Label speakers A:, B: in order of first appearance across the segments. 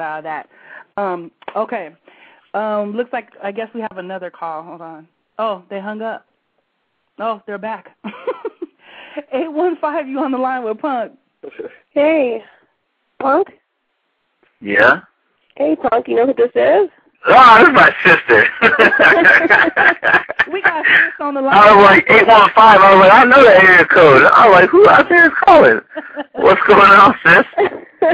A: out of that. Okay. Looks like I guess we have another call. Hold on. Oh, they hung up. Oh, they're back. 815, you on the line with Punk.
B: Hey, Punk?
C: Yeah?
B: Hey, Punk, you know who this is?
C: Oh, this is my sister.
A: We got sis on the line.
C: I was like, 815. I was like, I know that area code. I was like, who out there is calling? What's going on, sis?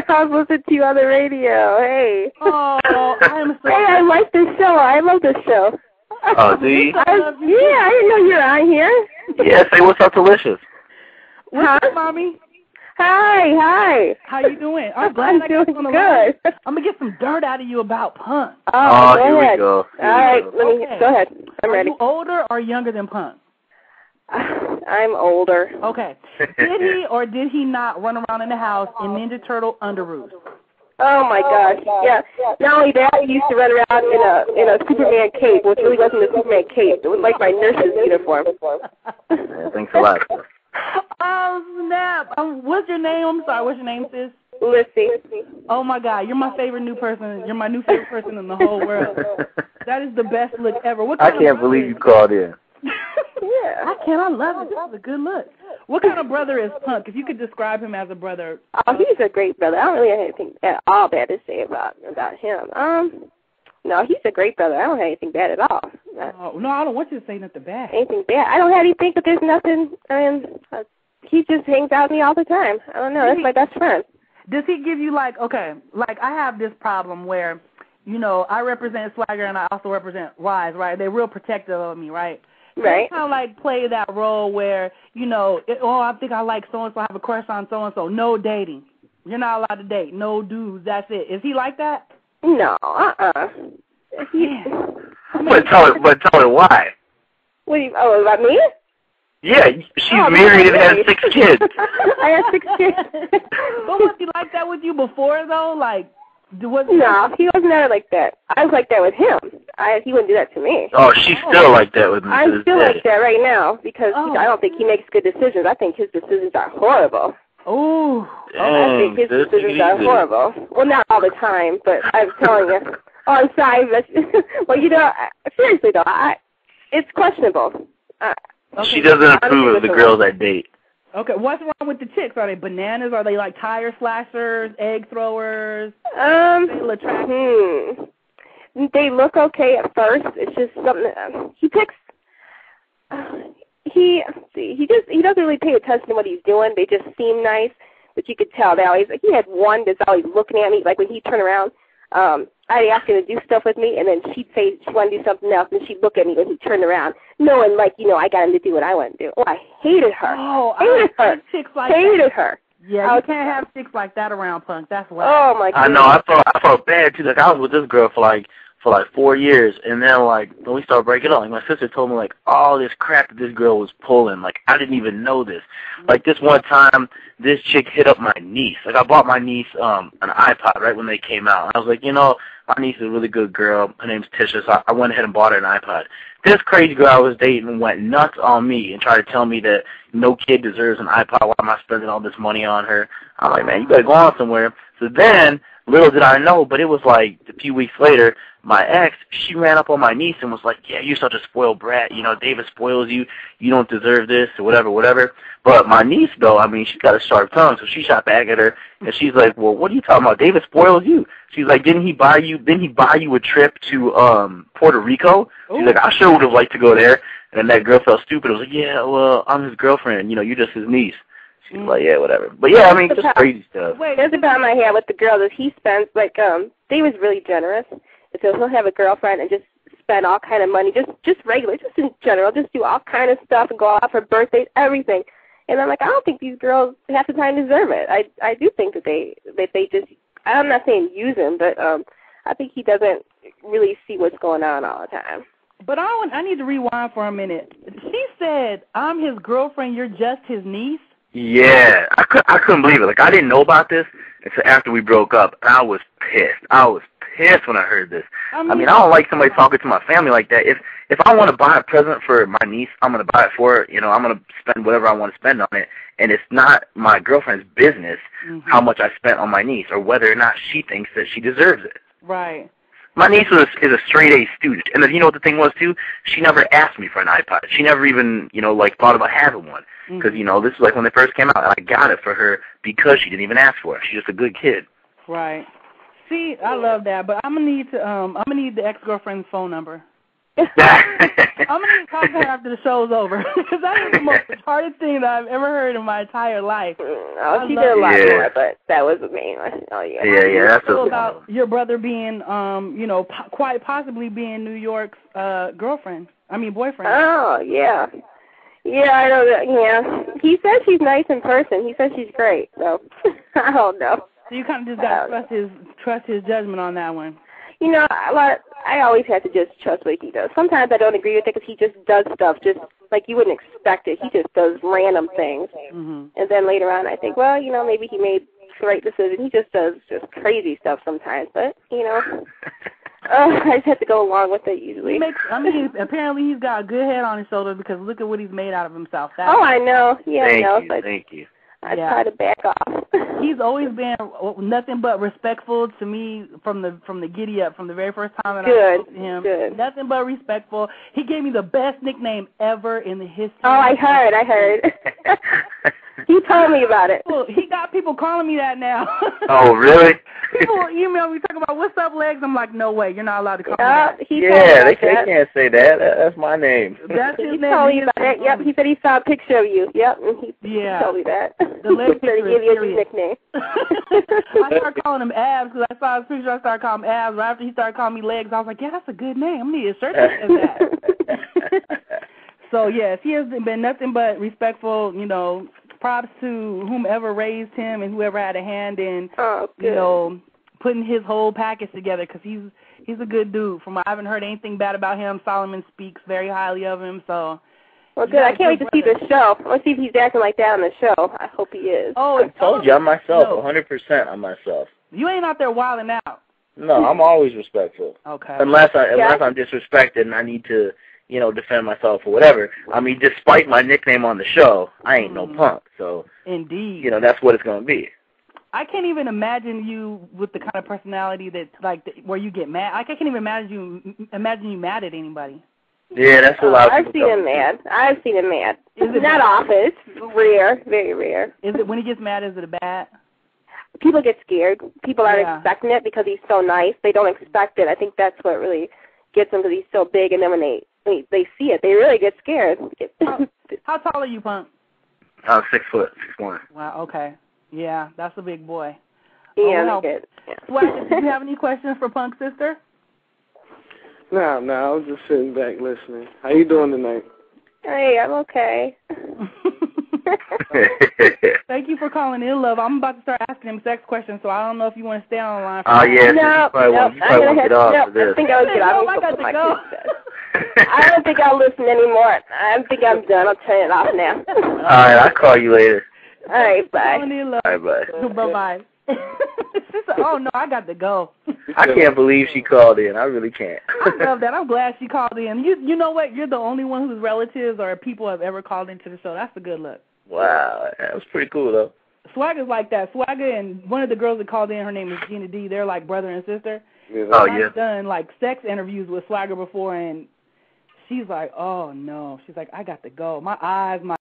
B: I was listening to you on the radio. Hey.
A: Oh, I'm so
B: Hey, I like this show. I love this show.
C: Oh, do you?
B: Yeah, I didn't know you were on here.
C: Yeah, say what's up, Delicious.
A: What's up, Mommy?
B: Hi.
A: How you doing? I'm glad I got you on the line. I'm going to get some dirt out of you about Punk.
C: Oh,
B: go
C: here
B: ahead.
C: we go.
B: All right, go ahead. I'm ready.
A: Are you older or younger than Punk?
B: I'm older.
A: Okay. Did he or did he not run around in the house in Ninja Turtle underoos?
B: Oh my gosh! Yeah. Not only that, he used to run around in a Superman cape, which really wasn't a Superman cape. It was like my nurse's uniform.
C: Yeah, thanks a lot.
A: Oh snap! What's your name? I'm sorry. What's your name, sis?
B: Lissy.
A: Oh my God! You're my favorite new person. You're my new favorite person in the whole world. That is the best look ever. What
C: I
A: kind
C: can't believe you called in.
B: Yeah.
A: I can. I love it. This is a good look. What kind of brother is Punk? If you could describe him as a brother.
B: Oh, he's a great brother. I don't really have anything at all bad to say about him. No, he's a great brother. I don't have anything bad at all.
A: No, I don't want you to say nothing bad.
B: Anything bad? I don't have anything, but there's nothing. I mean, he just hangs out with me all the time. I don't know. That's my best friend.
A: Does he give you like I have this problem where, I represent Swagger and I also represent Wise, right? They're real protective of me, right?
B: Right.
A: Kind of like play that role where, I think I like so-and-so, I have a crush on so-and-so. No dating. You're not allowed to date. No dudes. That's it. Is he like that?
B: No.
C: But tell her why.
B: What do you? Oh, about me?
C: Yeah, she's married and has 6 kids.
B: I have 6 kids.
A: But was he like that with you before, though?
B: No, he wasn't ever like that. I was like that with him. He wouldn't do that to me.
C: Oh, she's still like that with me.
B: I'm still like that right now because I don't think he makes good decisions. I think his decisions are horrible.
A: Oh,
B: I think his decisions are horrible. Well, not all the time, but I'm telling you. Oh, I'm sorry. But, well, seriously though, it's questionable.
C: She doesn't approve of the girls I date.
A: Okay, what's wrong with the chicks? Are they bananas? Are they like tire slashers, egg throwers?
B: They look okay at first. It's just something he picks. He doesn't really pay attention to what he's doing. They just seem nice, but you could tell they always. He had one that's always looking at me. Like when he'd turn around, I'd ask him to do stuff with me, and then she'd say she wanted to do something else, and she'd look at me when he turned around, knowing I got him to do what I want to do. Oh, I hated her.
A: Oh,
B: hated her.
A: Chicks like
B: hated her.
A: Yeah, you can't have chicks like that around, Punk. That's why.
B: Oh my God.
C: I know. I felt bad too. Like I was with this girl for like 4 years, and then when we started breaking up, my sister told me all this crap that this girl was pulling. I didn't even know this. This one time, this chick hit up my niece. I bought my niece an iPod right when they came out. And I was like, my niece is a really good girl. Her name's Tisha, so I went ahead and bought her an iPod. This crazy girl I was dating went nuts on me and tried to tell me that no kid deserves an iPod. Why am I spending all this money on her? I'm like, man, you better go on somewhere. So then, little did I know, but it was a few weeks later, my ex, she ran up on my niece and was like, yeah, you're such a spoiled brat. David spoils you. You don't deserve this or whatever. But my niece, though, she's got a sharp tongue, so she shot back at her, and she's like, well, what are you talking about? David spoils you. She's like, didn't he buy you a trip to Puerto Rico? She's like, I sure would have liked to go there. And then that girl felt stupid. I was like, yeah, well, I'm his girlfriend. You're just his niece. She's like, yeah, whatever. But, yeah, just crazy stuff.
B: There's a problem I had with the girl that he spends. David's really generous. And so he'll have a girlfriend and just spend all kind of money, just regular, just in general, just do all kind of stuff and go out for birthdays, everything. And I'm like, I don't think these girls half the time deserve it. I do think that they just, I'm not saying use him, but I think he doesn't really see what's going on all the time.
A: But I need to rewind for a minute. She said, I'm his girlfriend, you're just his niece?
C: Yeah, I couldn't believe it. I didn't know about this And so after we broke up, I was pissed. I was pissed when I heard this. I mean, I don't like somebody talking to my family like that. If I want to buy a present for my niece, I'm going to buy it for her. You know, I'm going to spend whatever I want to spend on it. And it's not my girlfriend's business how much I spent on my niece or whether or not she thinks that she deserves it.
A: Right.
C: My niece is a straight-A student. And then, you know what the thing was, too? She never asked me for an iPod. She never even, you know, like, thought about having one. Because, you know, this is like when they first came out. And I got it for her because she didn't even ask for it. She's just a good kid.
A: Right. See, I love that, but I'm gonna need the ex-girlfriend's phone number. I'm gonna need to talk to her after the show's over because that is the most hardest thing that I've ever heard in my entire life.
B: Oh, she did a lot more, but that was the main one. Oh yeah.
C: Yeah. That's
A: about your brother being, you know, quite possibly being New York's boyfriend.
B: Oh yeah. Yeah, I know that. Yeah, he says she's nice in person. He says she's great. So I don't know.
A: So you kind of just got to trust his judgment on that one.
B: You know, I always have to just trust what he does. Sometimes I don't agree with it because he just does stuff just like you wouldn't expect it. He just does random things. And then later on I think, well, you know, maybe he made the right decision. He just does just crazy stuff sometimes. But, you know, I just have to go along with it usually.
A: Apparently he's got a good head on his shoulders because look at what he's made out of himself.
B: I know. Yeah, I know.
C: Thank you.
B: I try to back off.
A: He's always been nothing but respectful to me from the giddy up, from the very first time that I spoke to him.
B: Good.
A: Nothing but respectful. He gave me the best nickname ever in the history.
B: Oh, I heard. He told me about it.
A: He got people calling me that now.
C: Oh, really?
A: People email me talking about what's up, legs. I'm like, no way, you're not allowed to call me that.
C: They can't say that. That's my name.
A: That's his
B: he
A: name.
B: told me about it. Yep, he said he saw a picture of you. Yep, and he told me that.
A: The leg picture
B: he gave you a nickname.
A: I started calling him Abs because I saw his picture. I started calling him Abs. Right after he started calling me Legs, I was like, yeah, that's a good name. I'm going to need a shirt that says that. So, yes, he has been nothing but respectful, you know. Props to whomever raised him and whoever had a hand in, you know, putting his whole package together because he's a good dude. I haven't heard anything bad about him. Solomon speaks very highly of him. So,
B: well, good. I can't wait to see the show. I want to see if he's acting like that on the show. I hope he is.
C: Oh, I told you, I'm myself, 100% I'm myself.
A: You ain't out there wilding out.
C: No, I'm always respectful.
A: Okay.
C: Unless I'm disrespected and I need to, you know, defend myself or whatever. I mean, despite my nickname on the show, I ain't no punk. So,
A: indeed,
C: you know, that's what it's going to be.
A: I can't even imagine you with the kind of personality that, where you get mad. I can't even imagine you mad at anybody.
C: Yeah, that's a lot of people.
B: I've seen him mad.
A: Is it
B: not often. It's rare, very rare.
A: Is it when he gets mad? Is it a bad?
B: People get scared. People aren't expecting it because he's so nice. They don't expect it. I think that's what really gets them because he's so big. And then when they see it, they really get scared.
A: How tall are you, Punk?
C: 6 foot, 6'1".
A: Wow. Okay. Yeah, that's a big boy.
B: Yeah, good.
A: Swag, do you have any questions for Punk's sister?
D: No, I was just sitting back listening. How you doing tonight?
B: Hey, I'm okay.
A: Thank you for calling in, love. I'm about to start asking him sex questions, so I don't know if you want to stay on the line.
C: You probably won't get off for this.
B: I think I would get off.
A: I got to go.
B: I don't think I'll listen anymore. I think I'm done. I'll turn it off now.
C: All right, I'll call you later.
B: All right, bye.
C: All right, bye.
A: Bye-bye. She said, oh, no, I got to go.
C: I can't believe she called in. I really can't.
A: I love that. I'm glad she called in. You know what? You're the only one whose relatives or people have ever called into the show. That's a good look.
C: Wow. That was pretty cool, though.
A: Swagger's like that. Swagger and one of the girls that called in, her name is Gina D. They're like brother and sister.
D: Yeah.
C: Oh, yeah.
A: I've done, like, sex interviews with Swagger before, and she's like, oh, no. She's like, I got to go. My eyes, my